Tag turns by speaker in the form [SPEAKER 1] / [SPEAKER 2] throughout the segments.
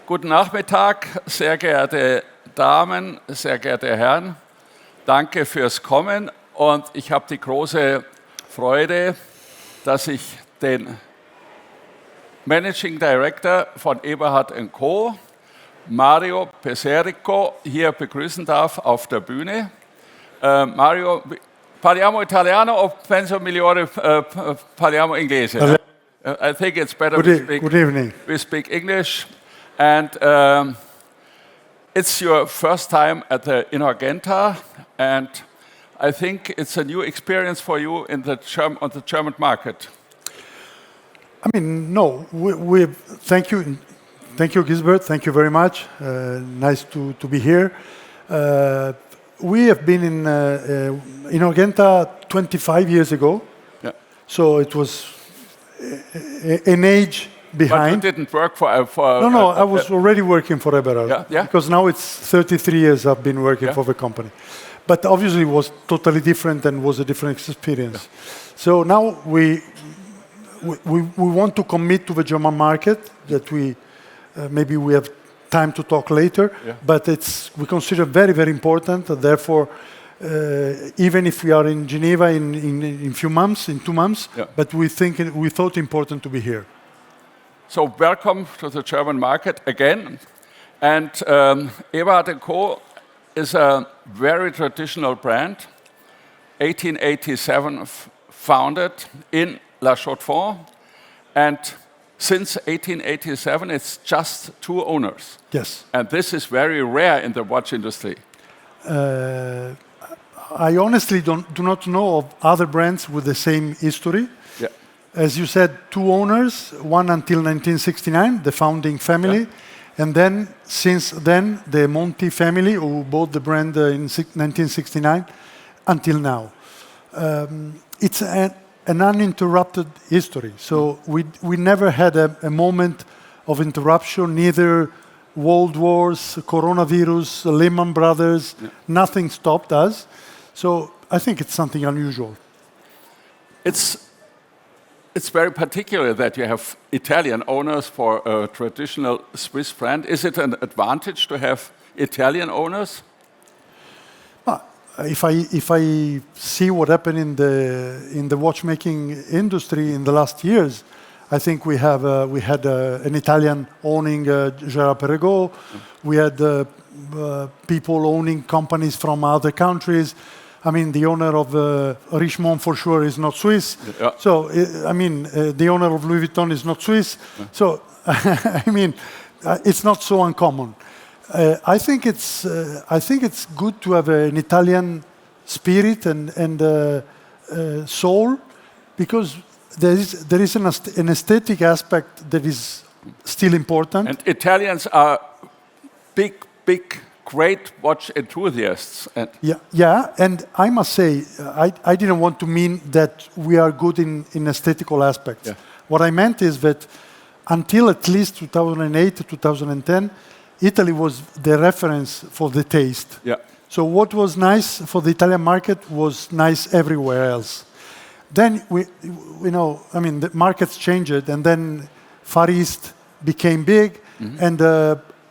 [SPEAKER 1] Guten Nachmittag, sehr geehrte Damen, sehr geehrte Herren. Danke fürs Kommen und ich habe die große Freude, dass ich den Managing Director von Eberhard Co, Mario Peserico, hier begrüßen darf auf der Bühne. Mario, parliamo italiano o penso migliore parliamo inglese? I think it's better
[SPEAKER 2] good evening.
[SPEAKER 1] We speak English. And it's your first time at the Inhorgenta, and I think it's a new experience for you in the on the German market.
[SPEAKER 2] I mean, no, thank you, Gisbert, thank you very much. Nice to be here. We have been in Inhorgenta 25 years ago, so it was an age behind.
[SPEAKER 1] But you didn't work for
[SPEAKER 2] No, I was already working for Eberhard, because now it's 33 years I've been working for the company. But obviously it was totally different and was a different experience. So now we want to commit to the German market, that maybe we have time to talk later, but we consider very, very important. Therefore, even if we are in Geneva in 2 months, but we thought important to be here.
[SPEAKER 1] So welcome to the German market again. And Eberhard Co is a very traditional brand, 1887 founded in Chaux-de-Fonds. And since 1887, it's just 2 owners.
[SPEAKER 2] Yes.
[SPEAKER 1] And this is very rare in the watch industry.
[SPEAKER 2] I honestly do not know of other brands with the same history. As you said, 2 owners, one until 1969, the founding family, and then since then the Monti family, who bought the brand in 1969, until now. It's an uninterrupted history. So we never had a moment of interruption, neither World Wars, coronavirus, Lehman Brothers, nothing stopped us. So I think it's something unusual.
[SPEAKER 1] It's very particular that you have Italian owners for a traditional Swiss brand. Is it an advantage to have Italian owners?
[SPEAKER 2] If I see what happened in the watchmaking industry in the last years, I think we had an Italian owning Director of Eberhard. We had people owning companies from other countries. I mean, the owner of Richemont for sure is not Swiss. So, I mean, the owner of Louis Vuitton is not Swiss. So, I mean, it's not so uncommon. I think it's good to have an Italian spirit and soul, because there is an aesthetic aspect that is still important.
[SPEAKER 1] And Italians are great watch enthusiasts.
[SPEAKER 2] And I must say, I didn't want to mean that we are good in aesthetical aspects. What I meant is that until at least 2008, 2010, Italy was the reference for the taste. So what was nice for the Italian market was nice everywhere else. Then the markets changed, and then Far East became big, and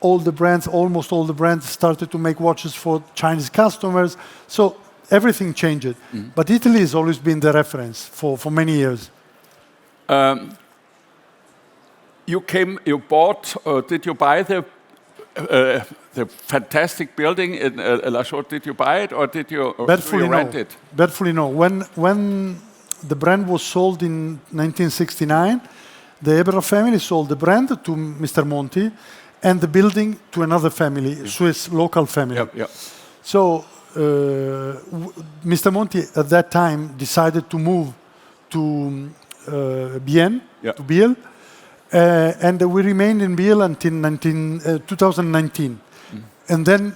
[SPEAKER 2] almost all the brands started to make watches for Chinese customers. So everything changed. But Italy has always been the reference for many years.
[SPEAKER 1] You bought, did you buy the fantastic building in La Chaux? Did you buy it or did you rent it?
[SPEAKER 2] Badly no. When the brand was sold in 1969, the Eberhard family sold the brand to Mr. Monti, and the building to another family, Swiss local family. So Mr. Monti at that time decided to move to Bienne, to Biel, and we remained in Biel until 2019. And then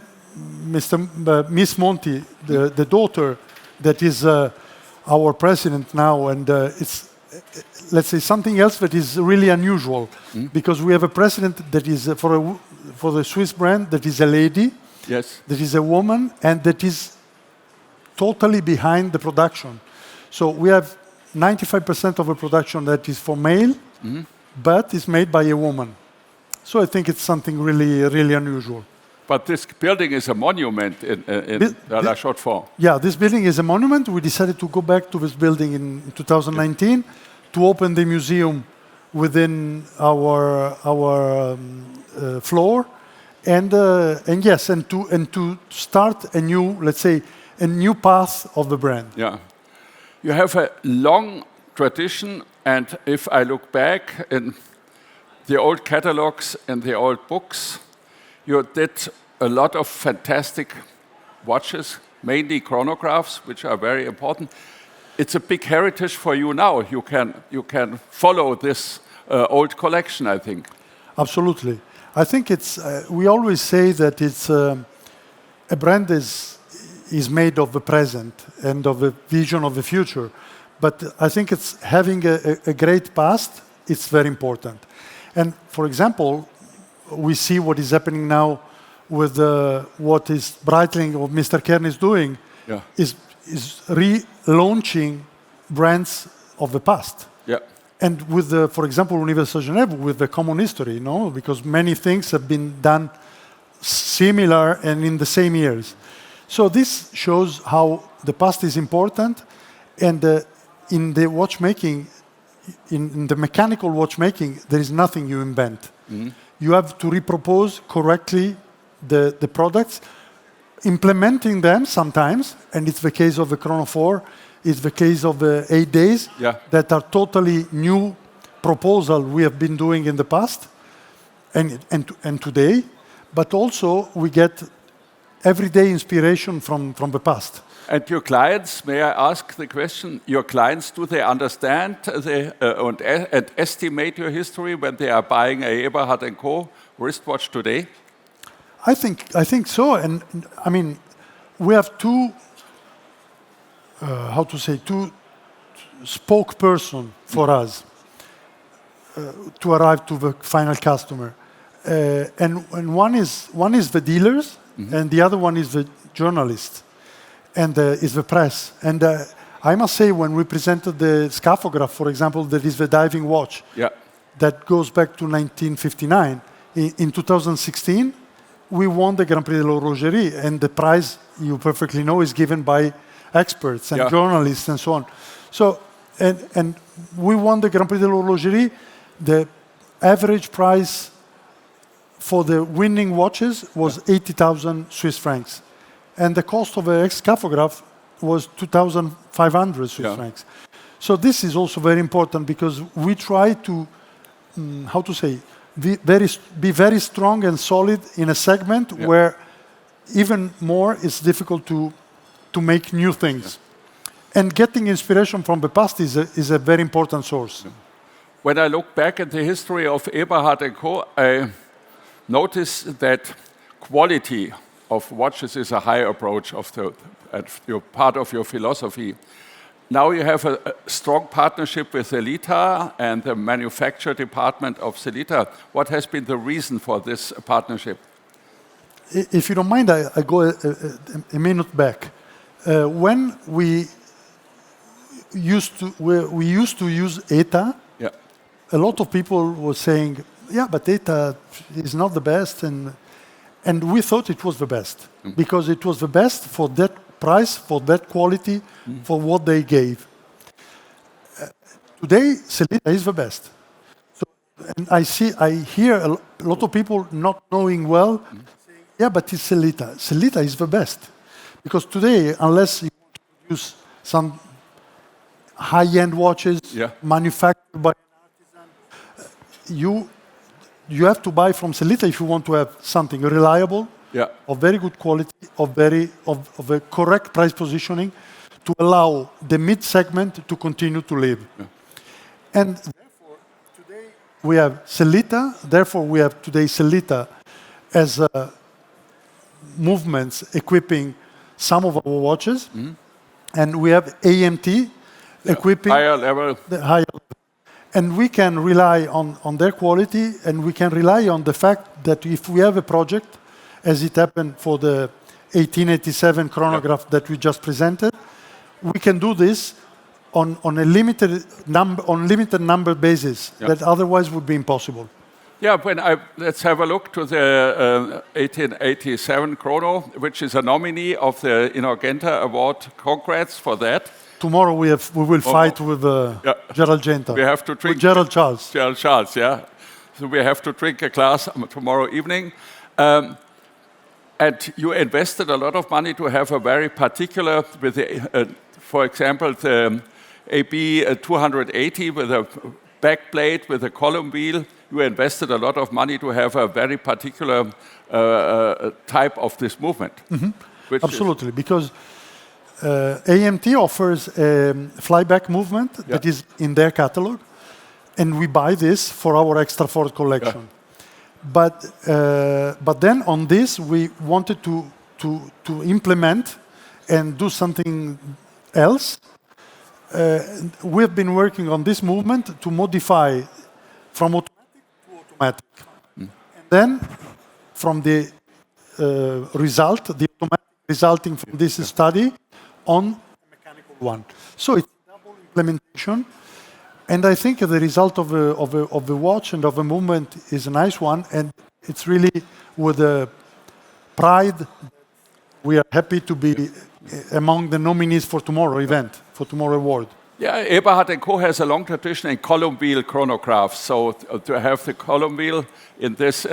[SPEAKER 2] Miss Monti, the daughter, that is our president now, and it's, let's say, something else that is really unusual, because we have a president that is, for the Swiss brand, that is a lady, that is a woman, and that is totally behind the production. So we have 95% of the production that is for male, but is made by a woman. So I think it's something really, really unusual.
[SPEAKER 1] But this building is a monument in La Chaux-de-Fonds.
[SPEAKER 2] Yeah, this building is a monument. We decided to go back to this building in 2019 to open the museum within our floor, and yes, and to start a new, let's say, a new path of the brand.
[SPEAKER 1] Yeah, you have a long tradition, and if I look back in the old catalogs and the old books, you did a lot of fantastic watches, mainly chronographs, which are very important. It's a big heritage for you now. You can follow this old collection, I think.
[SPEAKER 2] Absolutely. I think it's. We always say that it's a brand is made of the present and of a vision of the future, but I think it's having a great past. It's very important. And for example, we see what is happening now with what is Breitling or Mr. Kern is doing, is relaunching brands of the past.
[SPEAKER 1] Yeah.
[SPEAKER 2] And with for example, Universal Genève, with the common history, because many things have been done similar and in the same years. So this shows how the past is important, and in the watchmaking, in the mechanical watchmaking, there is nothing you invent. Mm-hmm. You have to repropose correctly the products, implementing them sometimes, and it's the case of the Chrono 4, it's the case of the 8 days, that are totally new proposal we have been doing in the past and today, but also we get everyday inspiration from the past.
[SPEAKER 1] And your clients, may I ask the question, your clients, do they understand and estimate your history when they are buying a Eberhard Co wristwatch today?
[SPEAKER 2] I think so, and I mean, we have two spokesperson for us to arrive to the final customer, and one is the dealers, and the other one is the journalists, and is the press. And I must say, when we presented the Scaphograph, for example, that is the diving watch, that goes back to 1959. In 2016, we won the Grand Prix de l'Horlogerie, and the prize, you perfectly know, is given by experts and journalists and so on. So, and we won the Grand Prix de l'Horlogerie. The average price for the winning watches was 80,000 Swiss francs. And the cost of a Scaphograph was 2,500 Swiss francs. So this is also very important, because we try to, be very strong and solid in a segment where even more it's difficult to make new things. And getting inspiration from the past is a very important source.
[SPEAKER 1] When I look back at the history of Eberhard Co, I notice that quality of watches is a high approach of part of your philosophy. Now you have a strong partnership with Sellita and the manufacture department of Sellita. What has been the reason for this partnership?
[SPEAKER 2] If you don't mind, I go a minute back. When we used to use ETA, a lot of people were saying, but ETA is not the best, and we thought it was the best, because it was the best for that price, for that quality, for what they gave. Today, Sellita is the best. So, and I hear a lot of people not knowing well, saying, but it's Sellita. Sellita is the best. Because today, unless you want to use some high-end watches manufactured by an artisan, you have to buy from Sellita if you want to have something reliable, of very good quality, of a correct price positioning, to allow the mid-segment to continue to live. And therefore, today we have Sellita. Therefore, we have today Sellita as movements equipping some of our watches, and we have AMT equipping
[SPEAKER 1] higher level.
[SPEAKER 2] The higher level. And we can rely on their quality, and we can rely on the fact that if we have a project, as it happened for the 1887 chronograph that we just presented, we can do this on a limited number basis that otherwise would be impossible.
[SPEAKER 1] Yeah, let's have a look to the 1887 Chrono, which is a nominee of the Inhorgenta Award. Congrats for that.
[SPEAKER 2] Tomorrow we will fight with Gerald
[SPEAKER 1] We have to drink.
[SPEAKER 2] With Gerald Charles.
[SPEAKER 1] Gerald Charles, yeah. So we have to drink a glass tomorrow evening. And you invested a lot of money to have a very particular, with for example, the AB 280 with a backplate, with a column wheel. You invested a lot of money to have a very particular type of this movement.
[SPEAKER 2] Absolutely, because AMT offers a flyback movement that is in their catalog, and we buy this for our extra Ford collection.
[SPEAKER 1] Yeah.
[SPEAKER 2] But then on this, we wanted to implement and do something else. We've been working on this movement to modify from automatic to automatic. And then from the result, the automatic resulting from this study on a mechanical one. So it's a double implementation. And I think the result of a watch and of a movement is a nice one, and it's really with pride we are happy to be among the nominees for tomorrow event, for tomorrow award.
[SPEAKER 1] Yeah, Eberhard Co has a long tradition in column wheel chronographs. So to have the column wheel in this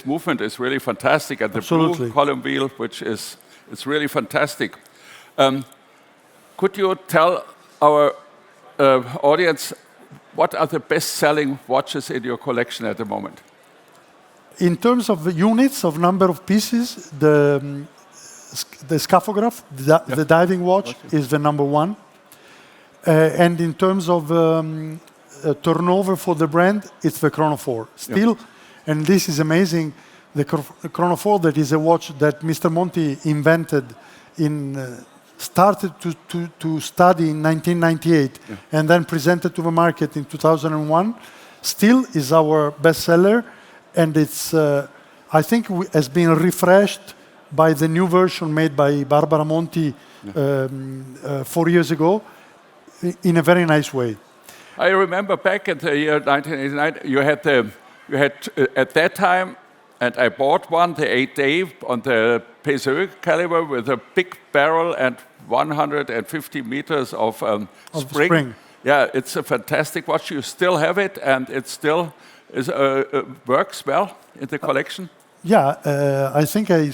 [SPEAKER 1] movement is really fantastic, and the blue column wheel, which is really fantastic. Could you tell our audience, what are the best-selling watches in your collection at the moment?
[SPEAKER 2] In terms of units, of number of pieces, the Scaphograph, the diving watch, is the number one. And in terms of turnover for the brand, it's the Chrono 4. Still, and this is amazing, the Chrono 4, that is a watch that Mr. Monti invented started to study in 1998 and then presented to the market in 2001, still is our bestseller, and it's, I think, has been refreshed by the new version made by Barbara Monti 4 years ago in a very nice way.
[SPEAKER 1] I remember back in the year 1989, you had at that time, and I bought one, the 8-day on the Peserico caliber with a big barrel and 150 meters of spring. Yeah, it's a fantastic watch. You still have it, and it still works well in the collection. Yeah,
[SPEAKER 2] I think I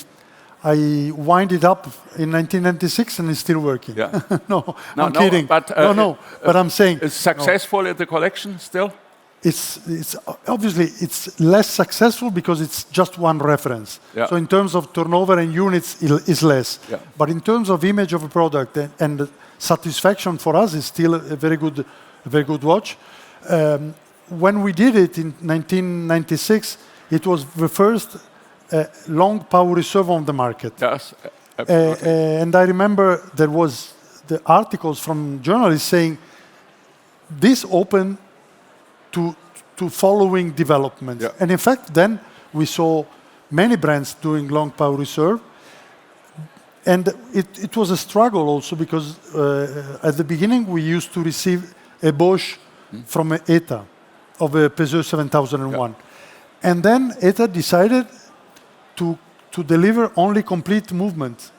[SPEAKER 2] wind it up in 1996 and it's still working.
[SPEAKER 1] Yeah.
[SPEAKER 2] No, I'm kidding. But I'm saying
[SPEAKER 1] it's successful in the collection still.
[SPEAKER 2] It's obviously it's less successful because it's just one reference. Yeah. So in terms of turnover and units, it's less. Yeah. But in terms of image of a product and satisfaction for us, is still a very good watch. When we did it in 1996, it was the first long power reserve on the market.
[SPEAKER 1] Yes,
[SPEAKER 2] and I remember there was the articles from journalists saying this opened to following developments. Yeah. And in fact, then we saw many brands doing long power reserve. And it was a struggle also because at the beginning we used to receive a Bosch from ETA of a Peugeot 7001. Yeah. And then ETA decided to deliver only complete movement.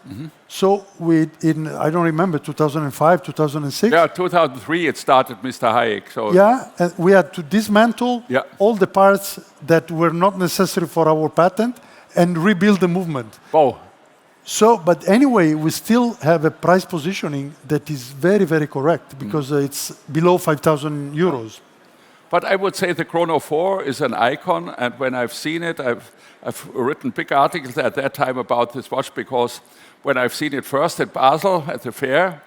[SPEAKER 2] So I don't remember, 2005, 2006?
[SPEAKER 1] Yeah, 2003 it started, Mr. Hayek. So
[SPEAKER 2] yeah, and we had to dismantle all the parts that were not necessary for our patent and rebuild the movement.
[SPEAKER 1] Oh.
[SPEAKER 2] So, but anyway, we still have a price positioning that is very, very correct because it's below 5,000 euros.
[SPEAKER 1] But I would say the Chrono 4 is an icon, and when I've seen it, I've written big articles at that time about this watch because when I've seen it first at Basel at the fair,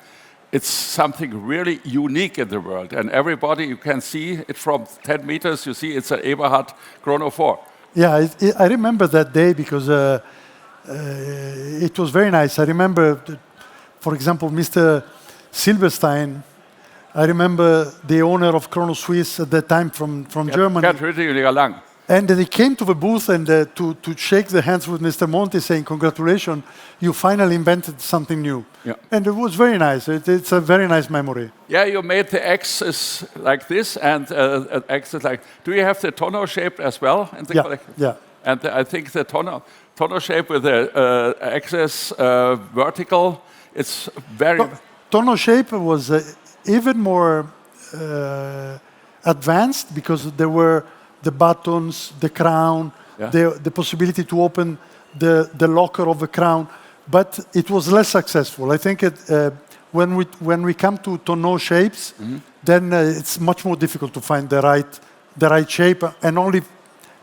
[SPEAKER 1] it's something really unique in the world. And everybody, you can see it from 10 meters, you see it's an Eberhard Chrono 4.
[SPEAKER 2] Yeah, I remember that day because it was very nice. I remember, for example, Mr. Silberstein. I remember the owner of Chrono Swiss at that time from Germany.
[SPEAKER 1] Gerd Rüdiger Lang.
[SPEAKER 2] And they came to the booth and to shake the hands with Mr. Monti, saying, "Congratulations, you finally invented something new."
[SPEAKER 1] Yeah.
[SPEAKER 2] And it was very nice. It's a very nice memory.
[SPEAKER 1] Yeah, you made the axis like this and an axis like. Do you have the tonneau shape as well in the collection?
[SPEAKER 2] Yeah.
[SPEAKER 1] And I think the tonneau shape with the axis vertical, it's very.
[SPEAKER 2] Tonneau shape was even more advanced because there were the buttons, the crown, the possibility to open the locker of the crown, but it was less successful. I think when we come to tonneau shapes, then it's much more difficult to find the right shape, and only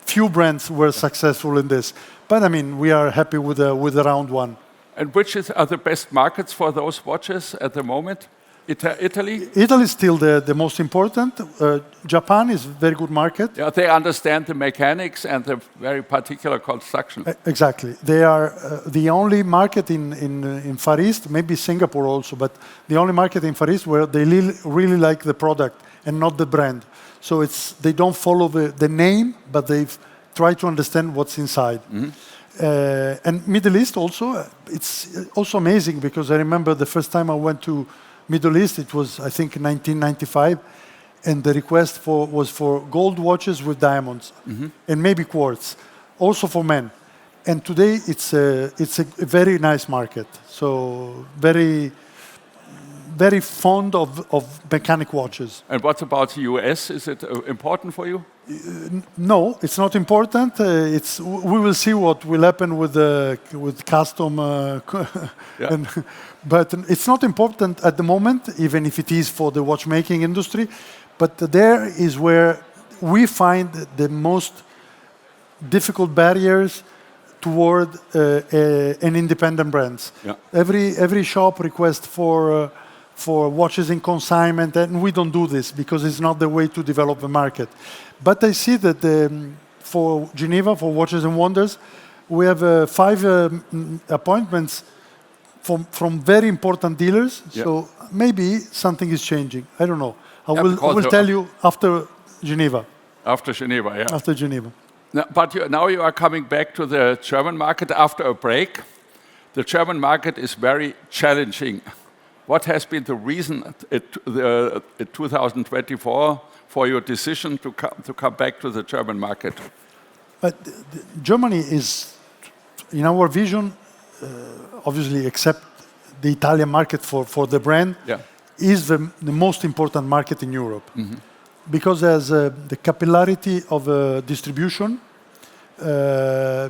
[SPEAKER 2] few brands were successful in this. But I mean, we are happy with the round one.
[SPEAKER 1] And which are the best markets for those watches at the moment? Italy?
[SPEAKER 2] Italy is still the most important. Japan is a very good market.
[SPEAKER 1] Yeah, they understand the mechanics and the very particular construction.
[SPEAKER 2] Exactly. They are the only market in Far East, maybe Singapore also, but the only market in Far East where they really like the product and not the brand. So they don't follow the name, but they try to understand what's inside. And Middle East also, it's also amazing because I remember the first time I went to Middle East, it was, I think, 1995, and the request was for gold watches with diamonds and maybe quartz, also for men. And today it's a very nice market. So very fond of mechanic watches.
[SPEAKER 1] And what about the US? Is it important for you?
[SPEAKER 2] No, it's not important. We will see what will happen with custom. But it's not important at the moment, even if it is for the watchmaking industry. But there is where we find the most difficult barriers toward an independent brands. Yeah. Every shop requests for watches in consignment, and we don't do this because it's not the way to develop the market. But I see that for Geneva, for Watches and Wonders, we have 5 appointments from very important dealers. Yeah. So maybe something is changing. I don't know. I will tell you after Geneva.
[SPEAKER 1] After Geneva, yeah.
[SPEAKER 2] After Geneva.
[SPEAKER 1] But now you are coming back to the German market after a break. The German market is very challenging. What has been the reason in 2024 for your decision to come back to the German market?
[SPEAKER 2] Germany is, in our vision, obviously, except the Italian market for the brand, is the most important market in Europe. Because there's the capillarity of distribution,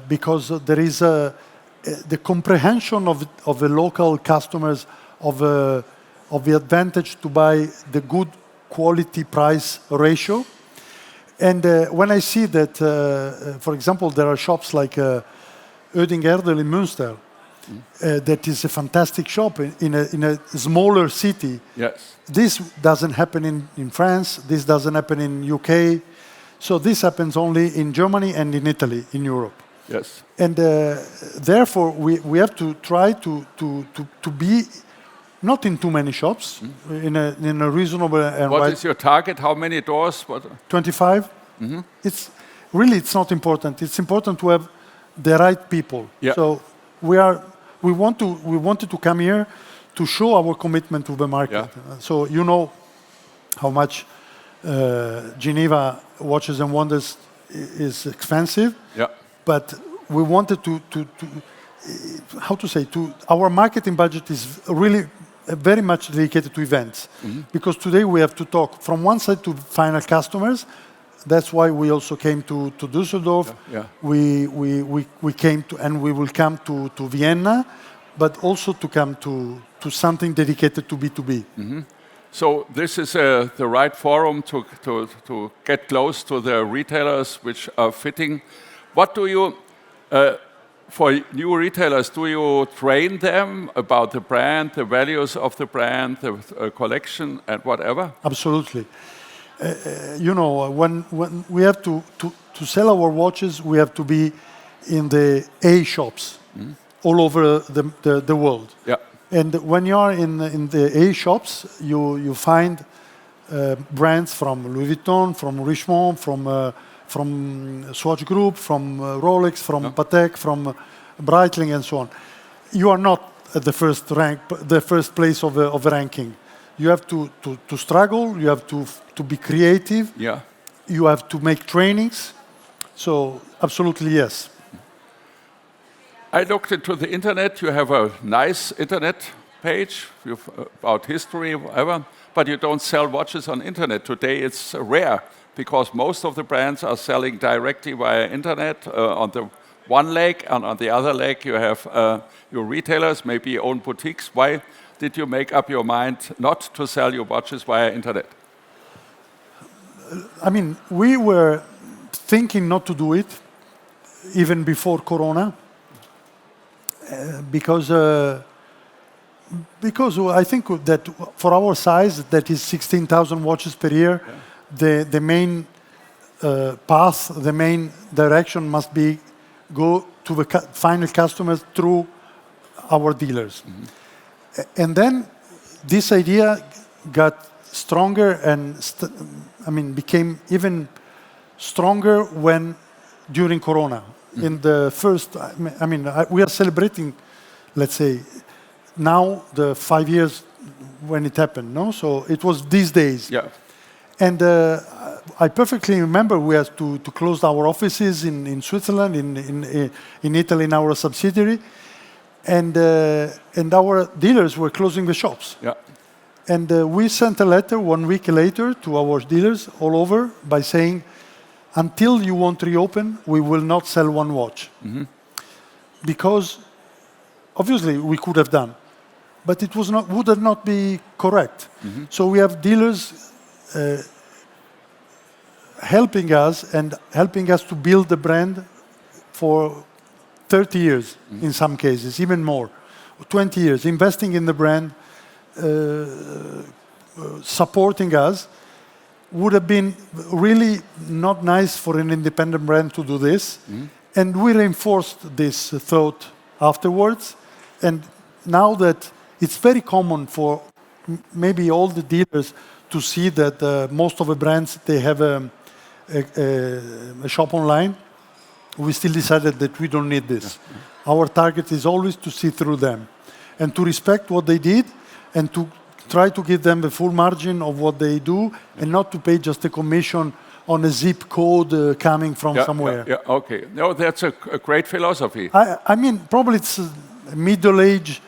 [SPEAKER 2] because there is the comprehension of the local customers of the advantage to buy the good quality price ratio. And when I see that, for example, there are shops like Oedingerdel in Münster, that is a fantastic shop in a smaller city. Yes. This doesn't happen in France, this doesn't happen in UK, so this happens only in Germany and in Italy, in Europe. Yes. And therefore, we have to try to be not in too many shops, in a reasonable and
[SPEAKER 1] what is your target? How many doors?
[SPEAKER 2] 25. It's not important. It's important to have the right people. Yeah. So we wanted to come here to show our commitment to the market. Yeah. So you know how much Geneva Watches and Wonders is expensive. Yeah. But we wanted to our marketing budget is really very much dedicated to events. Because today we have to talk from one side to final customers. That's why we also came to Düsseldorf. Yeah. We came to, and we will come to Vienna, but also to come to something dedicated to B2B.
[SPEAKER 1] So this is the right forum to get close to the retailers which are fitting. What do you, for new retailers, do you train them about the brand, the values of the brand, the collection, and whatever?
[SPEAKER 2] Absolutely. You know, when we have to sell our watches, we have to be in the A shops all over the world. Yeah. And when you are in the A shops, you find brands from Louis Vuitton, from Richemont, from from Swatch Group, from Rolex, from Patek, from Breitling, and so on. You are not at the first rank, the first place of a ranking. You have to struggle. You have to be creative.
[SPEAKER 1] Yeah.
[SPEAKER 2] You have to make trainings. So absolutely yes.
[SPEAKER 1] I looked into the internet. You have a nice internet page about history, whatever, but you don't sell watches on internet. Today it's rare because most of the brands are selling directly via internet on the one leg, and on the other leg you have your retailers, maybe your own boutiques. Why did you make up your mind not to sell your watches via internet?
[SPEAKER 2] I mean, we were thinking not to do it even before Corona, because I think that for our size, that is 16,000 watches per year, the main path, the main direction must be go to the final customers through our dealers. And then this idea got stronger and became even stronger during Corona. In the first, we are celebrating, let's say, now the 5 years when it happened, no? So it was these days.
[SPEAKER 1] Yeah.
[SPEAKER 2] And I perfectly remember we had to close our offices in Switzerland, in Italy, in our subsidiary, and our dealers were closing the shops.
[SPEAKER 1] Yeah.
[SPEAKER 2] And we sent a letter 1 week later to our dealers all over by saying, until you won't reopen, we will not sell one watch. Because obviously we could have done, but it would not be correct. So we have dealers helping us to build the brand for 30 years in some cases, even more, 20 years, investing in the brand, supporting us. Would have been really not nice for an independent brand to do this. And we reinforced this thought afterwards. And now that it's very common for maybe all the dealers to see that most of the brands, they have a shop online, we still decided that we don't need this. Our target is always to see through them and to respect what they did and to try to give them the full margin of what they do and not to pay just a commission on a zip code coming from somewhere.
[SPEAKER 1] Yeah, okay. No, that's a great philosophy.
[SPEAKER 2] I mean, probably it's a middle-age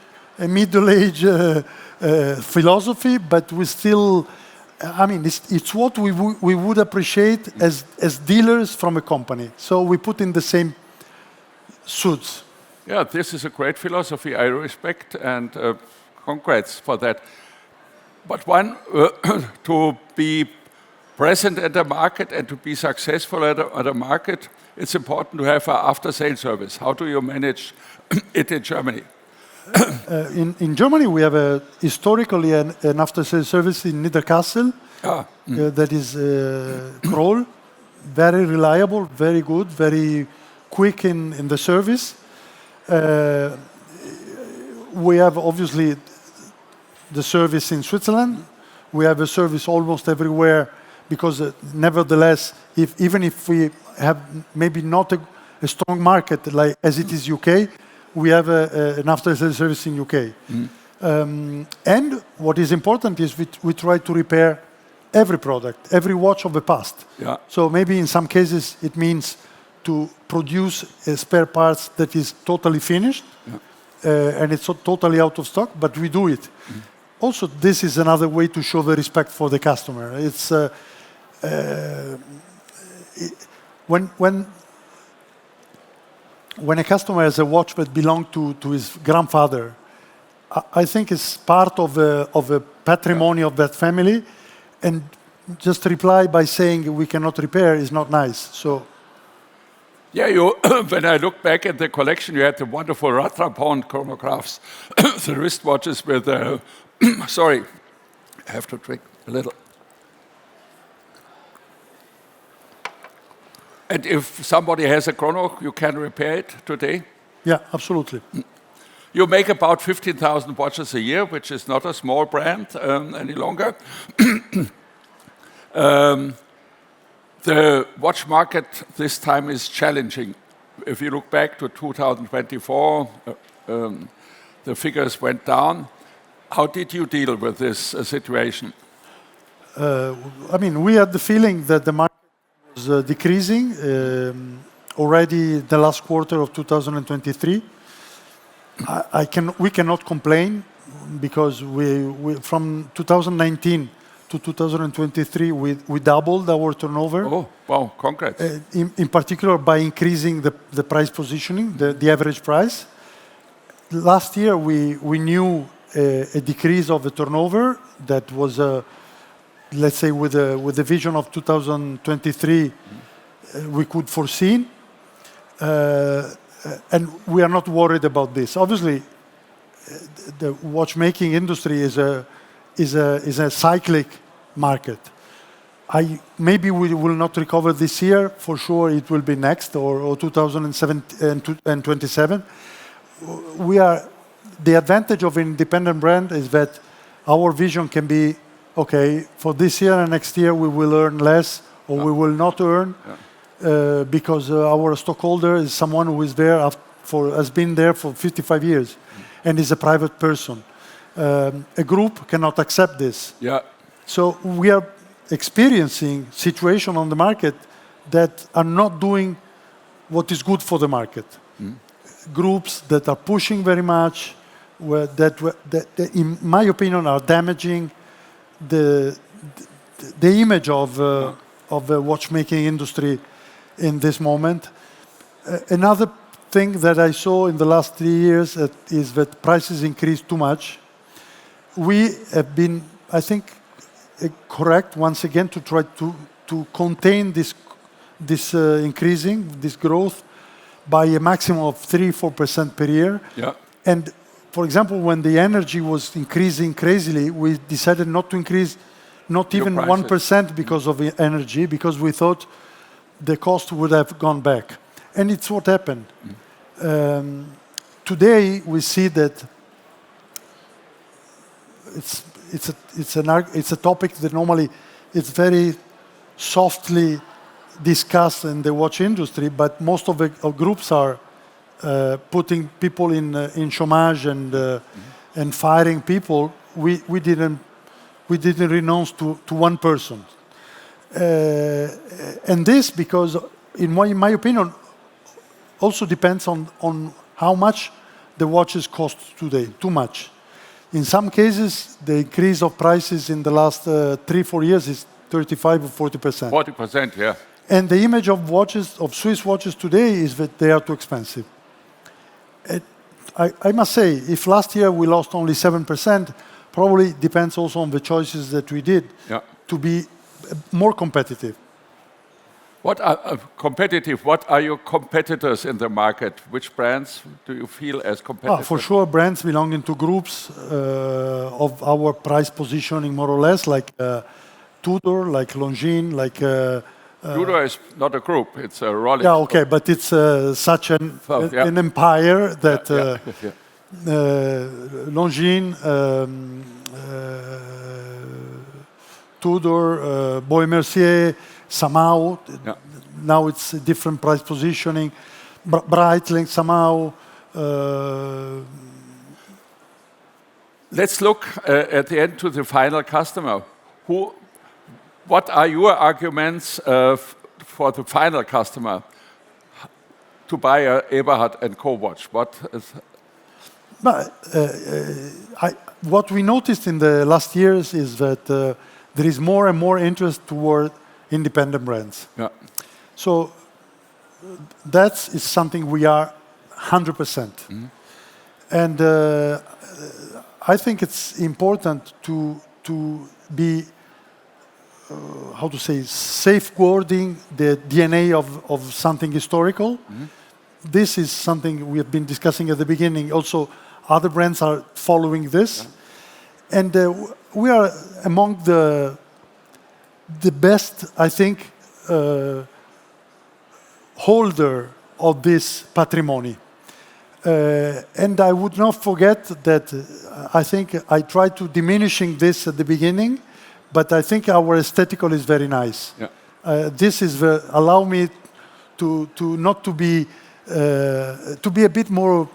[SPEAKER 2] philosophy, but we still, it's what we would appreciate as dealers from a company. So we put in the same suits.
[SPEAKER 1] Yeah, this is a great philosophy. I respect and congrats for that. But to be present at the market and to be successful at a market, it's important to have an after-sales service. How do you manage it in Germany?
[SPEAKER 2] In Germany, we have historically an after-sales service in Niederkassel that is Kroll, very reliable, very good, very quick in the service. We have obviously the service in Switzerland. We have a service almost everywhere because nevertheless, even if we have maybe not a strong market like as it is UK, we have an after-sales service in UK. And what is important is we try to repair every product, every watch of the past.
[SPEAKER 1] Yeah.
[SPEAKER 2] So maybe in some cases it means to produce spare parts that is totally finished and it's totally out of stock, but we do it. Also, this is another way to show the respect for the customer. It's when a customer has a watch that belonged to his grandfather, I think it's part of a patrimony of that family, and just reply by saying we cannot repair is not nice. So.
[SPEAKER 1] Yeah, when I look back at the collection, you had the wonderful Chaux-de-Fonds chronographs, the wristwatches with sorry, I have to drink a little. And if somebody has a chrono, you can repair it today?
[SPEAKER 2] Yeah, absolutely.
[SPEAKER 1] You make about 15,000 watches a year, which is not a small brand any longer. The watch market this time is challenging. If you look back to 2024, the figures went down. How did you deal with this situation?
[SPEAKER 2] I mean, we had the feeling that the market was decreasing already the last quarter of 2023. We cannot complain because we from 2019 to 2023 we doubled our turnover.
[SPEAKER 1] Oh, wow, congrats.
[SPEAKER 2] In particular by increasing the price positioning, the average price. Last year we knew a decrease of the turnover that was, let's say, with the vision of 2023, we could foresee. And we are not worried about this. Obviously, the watchmaking industry is a cyclic market. Maybe we will not recover this year. For sure, it will be next or 2027 and 27. The advantage of an independent brand is that our vision can be, okay, for this year and next year we will earn less or we will not earn because our stockholder is someone who is there has been there for 55 years and is a private person. A group cannot accept this.
[SPEAKER 1] Yeah.
[SPEAKER 2] So we are experiencing situation on the market that are not doing what is good for the market. Groups that are pushing very much, that in my opinion, are damaging the image of the watchmaking industry in this moment. Another thing that I saw in the last 3 years is that prices increased too much. We have been, I think, correct once again to try to contain this increasing, this growth by a maximum of 3-4% per year.
[SPEAKER 1] Yeah.
[SPEAKER 2] And for example, when the energy was increasing crazily, we decided not to increase not even 1% because of the energy, because we thought the cost would have gone back. And it's what happened. Today, we see that it's a topic that normally it's very softly discussed in the watch industry, but most of the groups are putting people in chômage and firing people. We didn't renounce to one person, and this because in my opinion also depends on how much the watches cost today. Too much. In some cases, the increase of prices in the last 3-4 years is 35 or 40%.
[SPEAKER 1] 40%, yeah.
[SPEAKER 2] And the image of watches, of Swiss watches today, is that they are too expensive. I must say, if last year we lost only 7%, probably depends also on the choices that we did to be more competitive.
[SPEAKER 1] What are your competitors in the market? Which brands do you feel as competitive?
[SPEAKER 2] For sure, brands belonging to groups of our price positioning, more or less, like Tudor, like Longines, like...
[SPEAKER 1] Tudor is not a group, it's a Rolex.
[SPEAKER 2] Yeah, okay, but it's such an empire that Longines, Tudor, Boy Mercier, Samao, now it's a different price positioning, Breitling, Samao.
[SPEAKER 1] Let's look at the end to the final customer. What are your arguments for the final customer to buy a Eberhard Co watch?
[SPEAKER 2] What we noticed in the last years is that there is more and more interest toward independent brands.
[SPEAKER 1] Yeah.
[SPEAKER 2] So that is something we are 100%. And I think it's important to be how to say, safeguarding the DNA of something historical. This is something we have been discussing at the beginning. Also, other brands are following this. And we are among the best, I think, holder of this patrimony. And I would not forget that I think I tried to diminishing this at the beginning, but I think our aesthetical is very nice.
[SPEAKER 1] Yeah.
[SPEAKER 2] This is allow me to not to be a bit more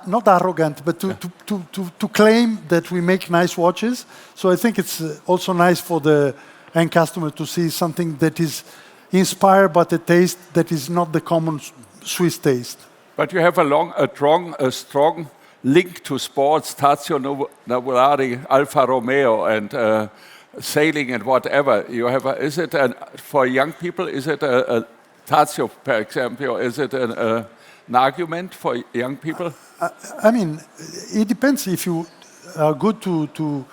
[SPEAKER 2] not arrogant, but to claim that we make nice watches. So I think it's also nice for the end customer to see something that is inspired by the taste that is not the common Swiss taste.
[SPEAKER 1] But you have a strong link to sports, Tazio Nuvolari, Alfa Romeo, and sailing and whatever. You have is it for young people? Is it a Tazio, for example, or is it an argument for young people?
[SPEAKER 2] I mean, it depends if you are good to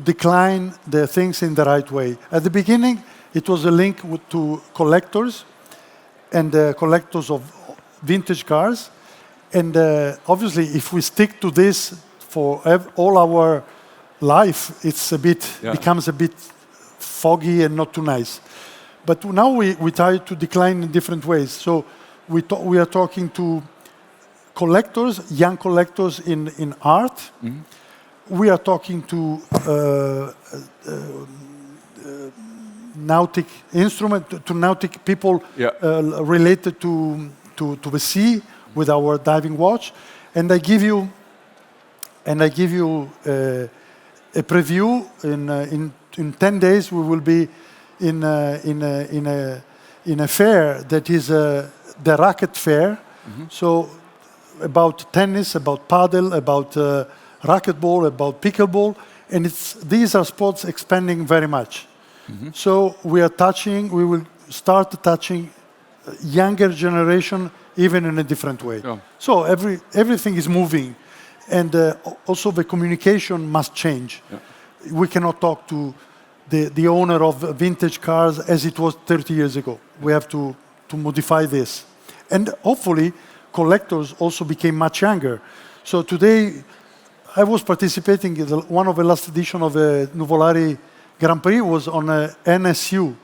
[SPEAKER 2] decline the things in the right way. At the beginning, it was a link to collectors and collectors of vintage cars. And obviously, if we stick to this for all our life, it's becomes a bit foggy and not too nice. But now we try to decline in different ways. So we are talking to collectors, young collectors in art. Mm-hmm. We are talking to nautic instrument, to nautic people related to the sea with our diving watch, and I give you a preview. In 10 days we will be in a fair that is the racket fair. Mm-hmm. So about tennis, about paddle, about racquetball, about pickleball, and these are sports expanding very much. Mm-hmm. So we will start touching younger generation even in a different way. Oh. So everything is moving, and also the communication must change. Yeah. We cannot talk to the owner of vintage cars as it was 30 years ago. We have to modify this. And hopefully, collectors also became much younger. So today, I was participating in one of the last edition of the Nuvolari Grand Prix was on a NSU,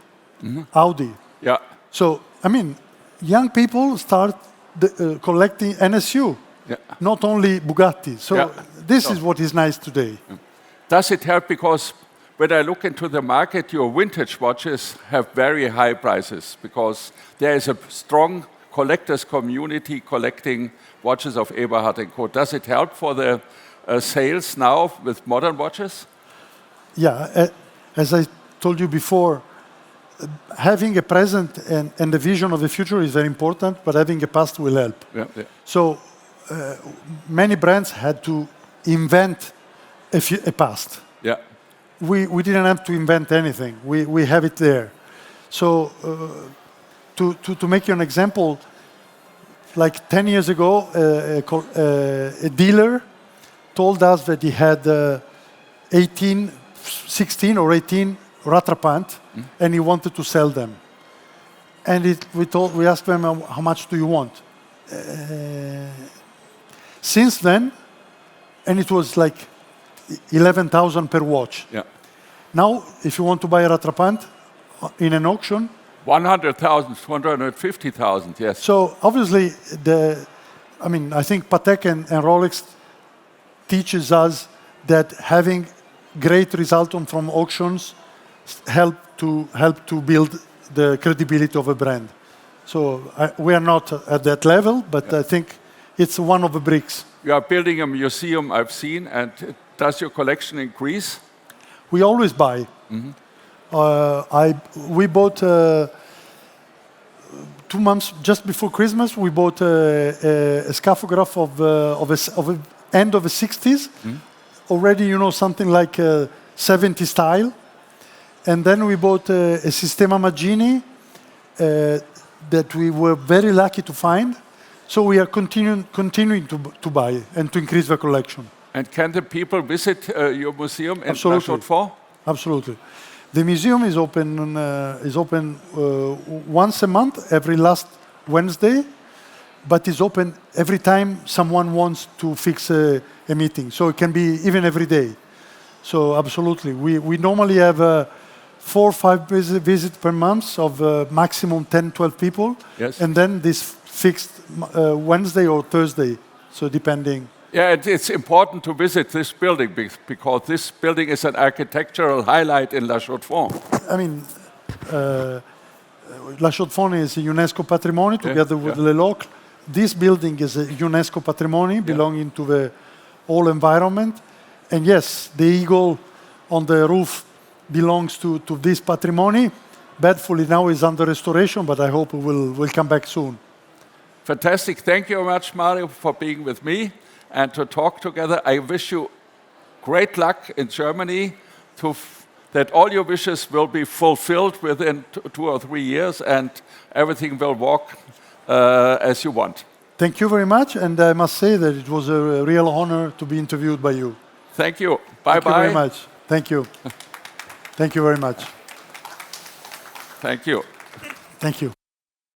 [SPEAKER 2] mm-hmm. Audi.
[SPEAKER 1] Yeah.
[SPEAKER 2] So, I mean, young people start collecting NSU, not only Bugatti. So this is what is nice today. Yeah.
[SPEAKER 1] Does it help? Because when I look into the market, your vintage watches have very high prices because there is a strong collectors community collecting watches of Eberhard Co. Does it help for the sales now with modern watches?
[SPEAKER 2] Yeah, as I told you before, having a present and a vision of the future is very important, but having a past will help. Yeah, yeah. So many brands had to invent a past. Yeah. We didn't have to invent anything. We have it there. So to make you an example, like 10 years ago, a dealer told us that he had 16 or 18 Rattrapant, and he wanted to sell them. And we asked them, how much do you want? Since then, and it was like 11,000 per watch. Yeah. Now, if you want to buy a Rattrapant in an auction,
[SPEAKER 1] 100,000, 250,000, yes.
[SPEAKER 2] So obviously, I think Patek and Rolex teaches us that having great result from auctions help to build the credibility of a brand. So we are not at that level, but I think it's one of the bricks.
[SPEAKER 1] You are building a museum, I've seen, and does your collection increase?
[SPEAKER 2] We always buy. Mm-hmm. We bought 2 months just before Christmas. We bought a Scaphograph of the end of the 60s. Mm-hmm. Already, something like 70 style. And then we bought a Sistema Maggini that we were very lucky to find. So we are continuing to buy and to increase the collection.
[SPEAKER 1] And can the people visit your museum in Chaux-de-Fonds?
[SPEAKER 2] Absolutely. The museum is open once a month, every last Wednesday, but is open every time someone wants to fix a meeting. So it can be even every day. So absolutely. We normally have 4 or 5 visits per month of maximum 10, 12 people. Yes. And then this fixed Wednesday or Thursday, so depending.
[SPEAKER 1] Yeah, it's important to visit this building because this building is an architectural highlight in La Chaux-de-Fonds.
[SPEAKER 2] I mean, La Chaux-de-Fonds is a UNESCO patrimony together with Le Locle. This building is a UNESCO patrimony belonging to the whole environment. And yes, the eagle on the roof belongs to this patrimony. Badfully now is under restoration, but I hope it will come back soon.
[SPEAKER 1] Fantastic. Thank you very much, Mario, for being with me and to talk together. I wish you great luck in Germany, that all your wishes will be fulfilled within 2 or 3 years and everything will walk as you want.
[SPEAKER 2] Thank you very much, and I must say that it was a real honor to be interviewed by you.
[SPEAKER 1] Thank you. Bye-bye.
[SPEAKER 2] Thank you very much. Thank you. Thank you very much.
[SPEAKER 1] Thank you.
[SPEAKER 2] Thank you.